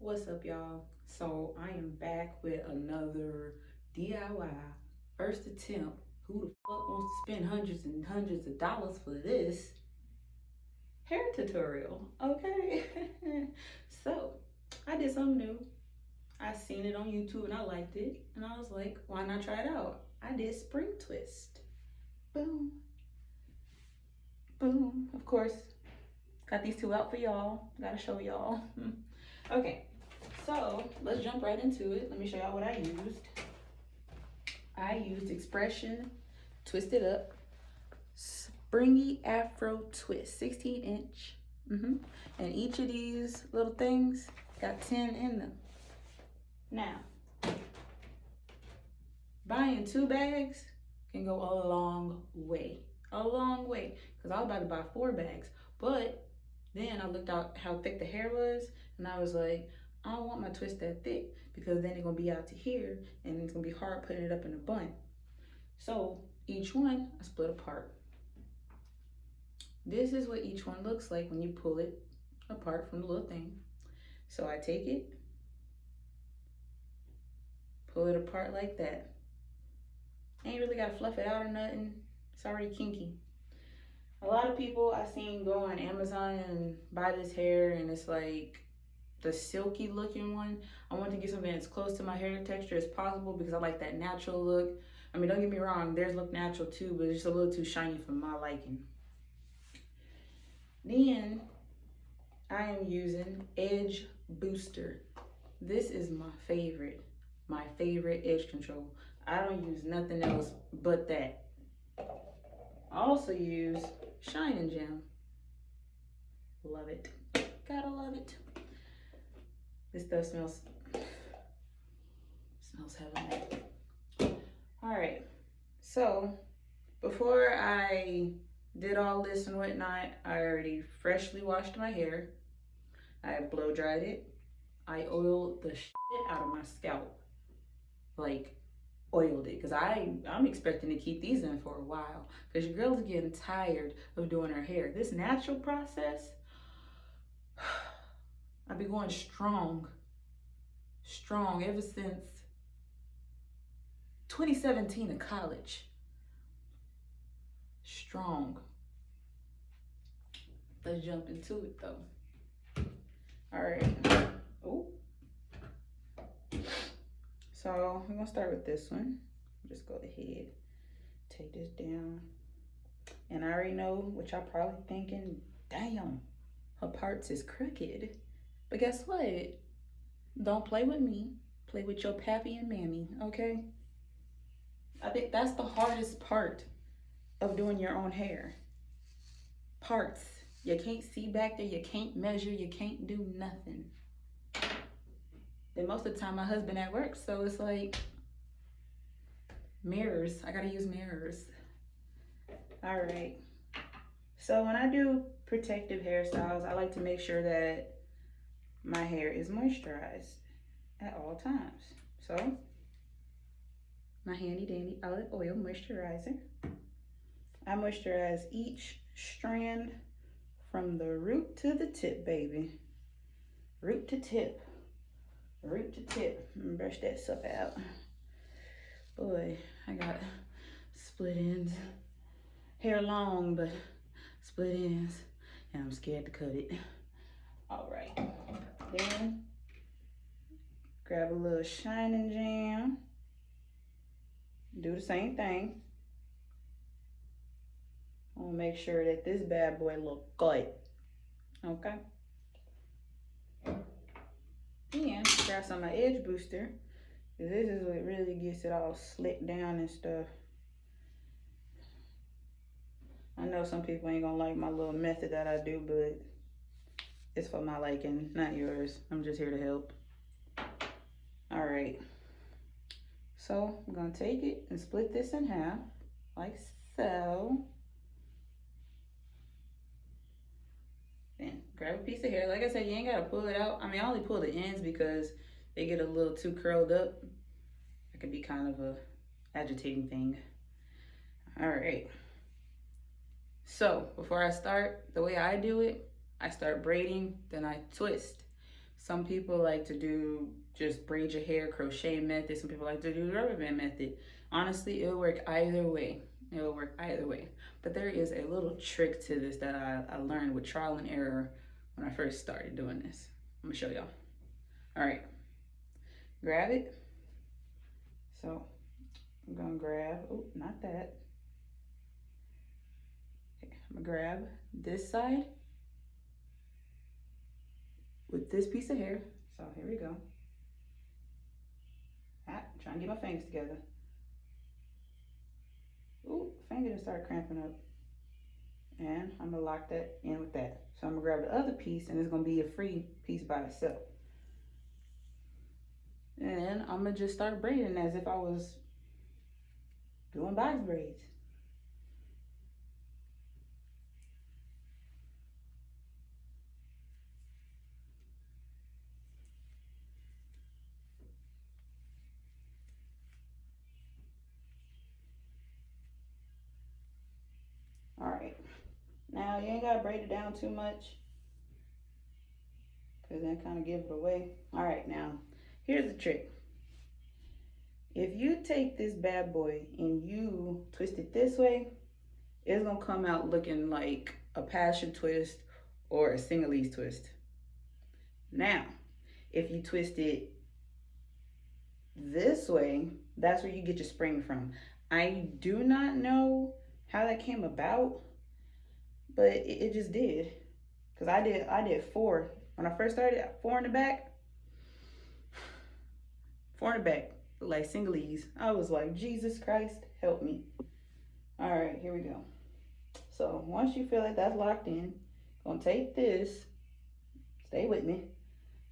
What's up, y'all? So I am back with another DIY first attempt. Who the fuck wants to spend hundreds and hundreds of dollars for this hair tutorial? Okay. So I did something new. I seen it on YouTube and I liked it, and I was like, why not try it out? I did spring twist. Boom, boom. Of course, got these two out for y'all. Gotta show y'all. Okay, so let's jump right into it. Let me show y'all what I used. I used Xpression, twisted up, springy Afro twist, 16-inch. And each of these little things got 10 in them. Now, buying 2 bags can go a long way. A long way. Because I was about to buy 4 bags. But then I looked out how thick the hair was, and I was like, I don't want my twist that thick because then it's gonna be out to here and it's gonna be hard putting it up in a bun. So each one I split apart. This is what each one looks like when you pull it apart from the little thing. So I take it, pull it apart like that. Ain't really gotta fluff it out or nothing. It's already kinky. A lot of people I seen go on Amazon and buy this hair, and it's like the silky looking one. I want to get something as close to my hair texture as possible because I like that natural look. I mean, don't get me wrong, theirs look natural too, but it's just a little too shiny for my liking. Then I am using Edge Booster. This is my favorite edge control. I don't use nothing else but that. I also use Shine and Gem. Love it. Gotta love it. This stuff smells heavenly. All right, so before I did all this and whatnot, I already freshly washed my hair. I blow dried it. I oiled the shit out of my scalp. Like, oiled it, because I'm expecting to keep these in for a while, because your girl's getting tired of doing her hair. This natural process, I've been going strong ever since 2017 in college. Strong. Let's jump into it though. All right. Oh. So I'm gonna start with this one. Just go ahead, take this down. And I already know what y'all probably thinking, damn, her parts is crooked. But guess what? Don't play with me. Play with your pappy and mammy, okay? I think that's the hardest part of doing your own hair. Parts. You can't see back there, you can't measure, you can't do nothing. Then most of the time my husband at work, so it's like mirrors. I gotta use mirrors. All right. So when I do protective hairstyles, I like to make sure that my hair is moisturized at all times. So my handy dandy olive oil moisturizer. I moisturize each strand from the root to the tip, baby. Root to tip. Root to tip. Brush that stuff out. Boy, I got split ends. Hair long, but split ends. And I'm scared to cut it. All right. Then grab a little Shine and Jam. Do the same thing. I want to make sure that this bad boy look good. Okay. And grab some of my Edge Booster. This is what really gets it all slicked down and stuff. I know some people ain't gonna like my little method that I do, but it's for my liking, not yours. I'm just here to help. All right. So I'm gonna take it and split this in half, like so. Then grab a piece of hair. Like I said, you ain't gotta pull it out. I mean, I only pull the ends because they get a little too curled up. It can be kind of a agitating thing. All right. So before I start, the way I do it, I start braiding, then I twist. Some people like to do just braid your hair, crochet method. Some people like to do the rubber band method. Honestly, it'll work either way. It'll work either way. But there is a little trick to this that I learned with trial and error when I first started doing this. I'm gonna show y'all. All right, grab it. So I'm gonna grab, oh, not that. Okay, I'm gonna grab this side with this piece of hair. So here we go. Trying to get my fingers together. Ooh, finger just started cramping up. And I'm gonna lock that in with that. So I'm gonna grab the other piece and it's gonna be a free piece by itself. And then I'm gonna just start braiding as if I was doing box braids. All right, now you ain't gotta braid it down too much because then kind of give it away. All right, now here's the trick. If you take this bad boy and you twist it this way, it's gonna come out looking like a passion twist or a Sinhalese twist. Now, if you twist it this way, that's where you get your spring from. I do not know how that came about, but it just did. Cause I did 4 when I first started. 4 in the back, 4 in the back, like Sinhalese. I was like, Jesus Christ, help me. All right, here we go. So once you feel like that's locked in, gonna take this. Stay with me.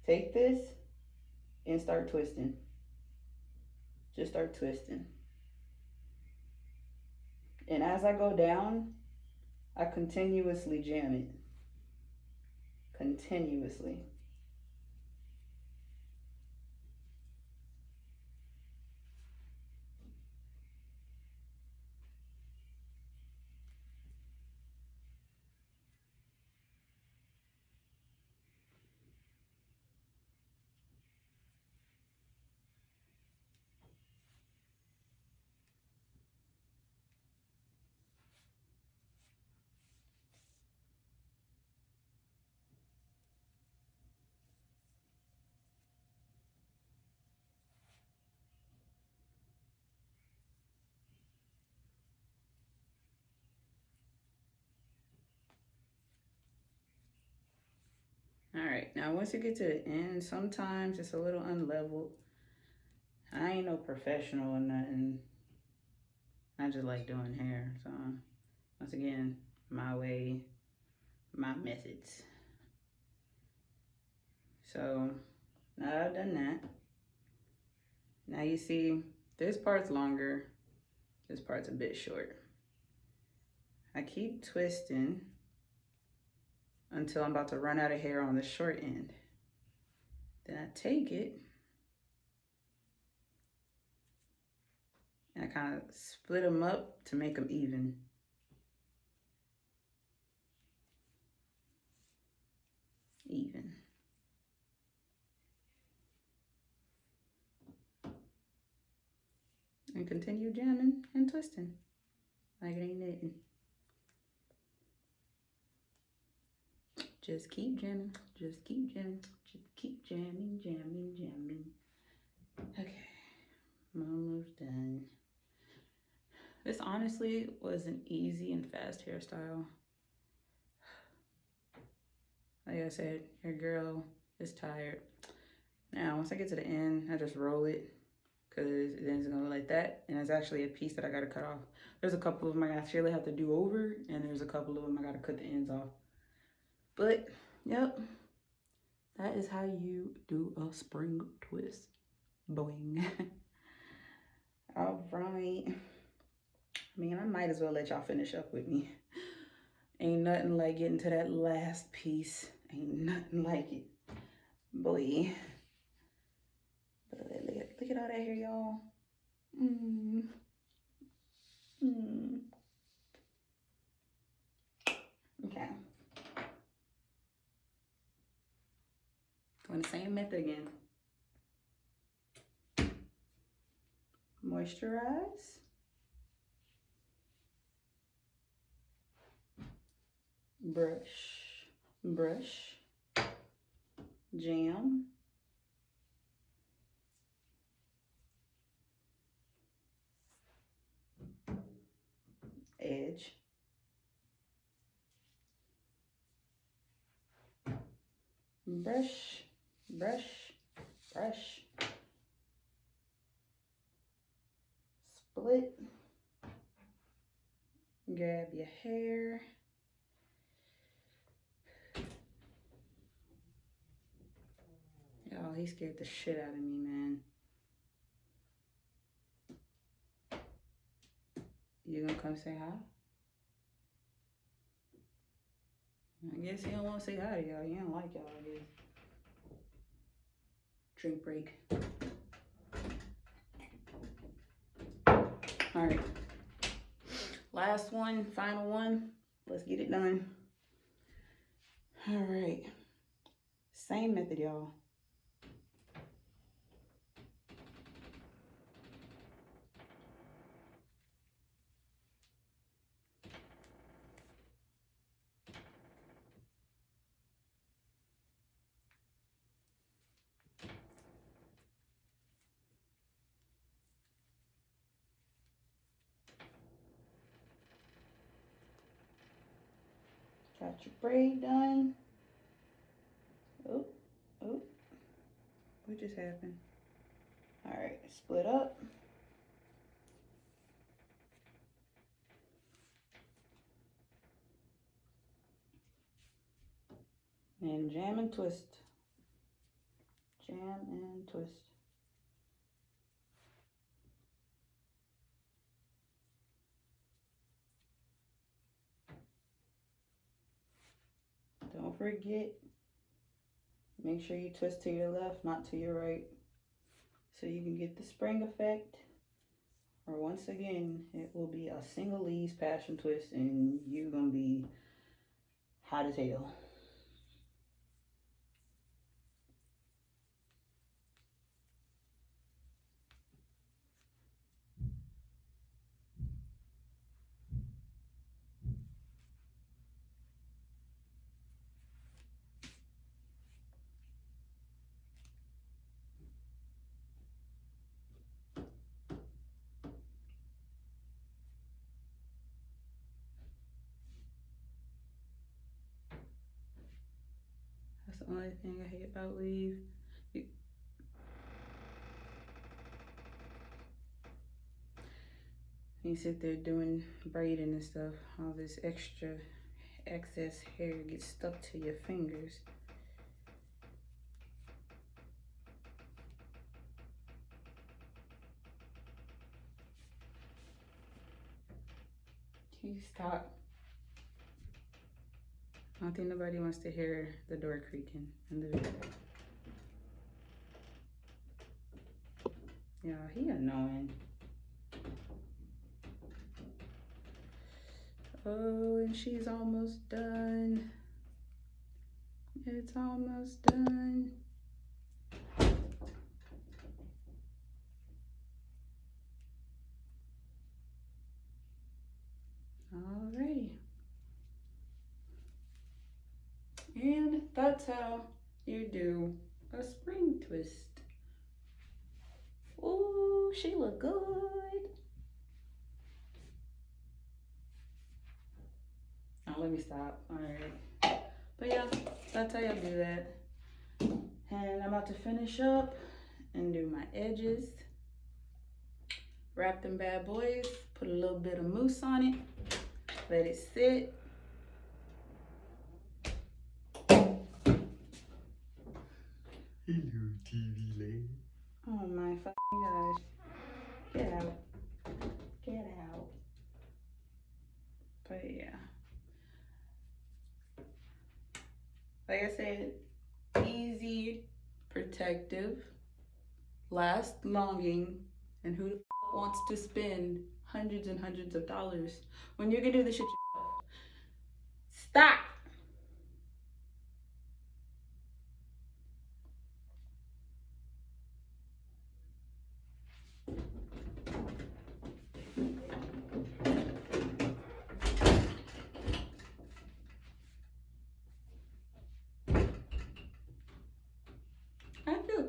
Take this and start twisting. Just start twisting. And as I go down, I continuously jam it. Continuously. All right, now once you get to the end, sometimes it's a little unleveled. I ain't no professional or nothing. I just like doing hair. So once again, my way, my methods. So now I've done that. Now you see this part's longer, this part's a bit short. I keep twisting until I'm about to run out of hair on the short end. Then I take it and I kind of split them up to make them even. Even. And continue jamming and twisting like it ain't nothing. Just keep jamming, just keep jamming, just keep jamming, jamming, jamming. Okay, I'm almost done. This honestly was an easy and fast hairstyle. Like I said, your girl is tired. Now, once I get to the end, I just roll it because then it's gonna look like that. And it's actually a piece that I gotta cut off. There's a couple of them I actually have to do over, and there's a couple of them I gotta cut the ends off. But, yep, that is how you do a spring twist. Boing. All right. I mean, I might as well let y'all finish up with me. Ain't nothing like getting to that last piece. Ain't nothing like it. Boy. Look at all that hair, y'all. Okay. the same method again. Moisturize. Brush, brush, jam, edge, brush, brush, brush, split, grab your hair, oh, he scared the shit out of me, man. You gonna come say hi? I guess he don't want to say hi to y'all. You don't like y'all, I guess. Drink break. All right. Last one, final one. Let's get it done. All right. Same method, y'all. Got your braid done. Oh, oh, what just happened? All right, split up. And jam and twist. Jam and twist. Don't forget, make sure you twist to your left, not to your right, so you can get the spring effect. Or once again, it will be a single leaves passion twist and you're gonna be hot as hell. That's the only thing I hate about weave. You sit there doing braiding and stuff, all this extra excess hair gets stuck to your fingers. Can you stop? I don't think nobody wants to hear the door creaking in the video. Yeah, he annoying. Oh, and she's almost done. It's almost done. Alrighty. And that's how you do a spring twist. Ooh, she look good. Oh, let me stop. Alright. But yeah, that's how y'all do that. And I'm about to finish up and do my edges. Wrap them bad boys. Put a little bit of mousse on it. Let it sit. Hello, TV land. Oh my fucking gosh. Get out. Get out. But yeah. Like I said, easy, protective, last longing, and who the f wants to spend hundreds and hundreds of dollars when you can do this shit yourself? Stop.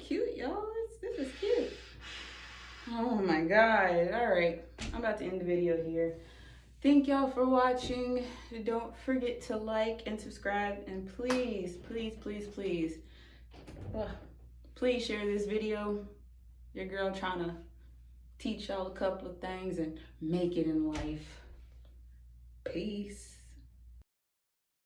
cute, y'all. This is cute. Oh my God. All right. I'm about to end the video here. Thank y'all for watching. Don't forget to like and subscribe. And please, please, please, please, please share this video. Your girl trying to teach y'all a couple of things and make it in life. Peace.